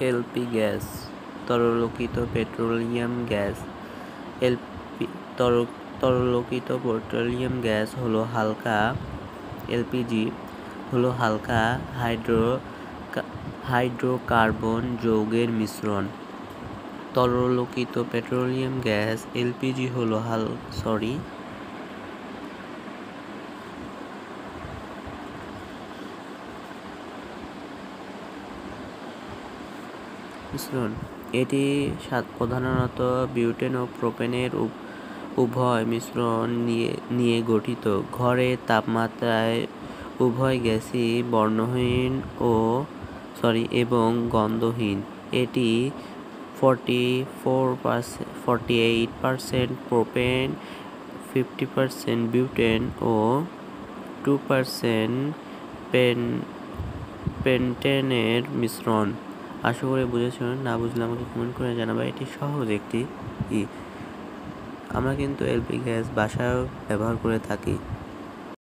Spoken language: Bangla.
এলপি গ্যাস, তরলীকৃত পেট্রোলিয়াম গ্যাস। তরলীকৃত পেট্রোলিয়াম গ্যাস হলো হালকা, এলপিজি হলো হালকা হাইড্রোকার্বন যৌগের মিশ্রণ। তরলীকৃত পেট্রোলিয়াম গ্যাস এলপিজি হলো মিশ্রণ। এটি প্রধানত বিউটেন ও প্রোপেনের উভয় মিশ্রণ নিয়ে গঠিত। ঘরের তাপমাত্রায় উভয় গ্যাসই বর্ণহীন এবং গন্ধহীন। এটি 48% প্রোপেন, 50% বিউটেন ও 2% পেন্টেনের মিশ্রণ। আশা করি বুঝেছেন, না বুঝলে আমাকে কমেন্ট করে জানাবে। এটি সহজ একটি আমরা কিন্তু এলপি গ্যাস বাসায়ও ব্যবহার করে থাকি।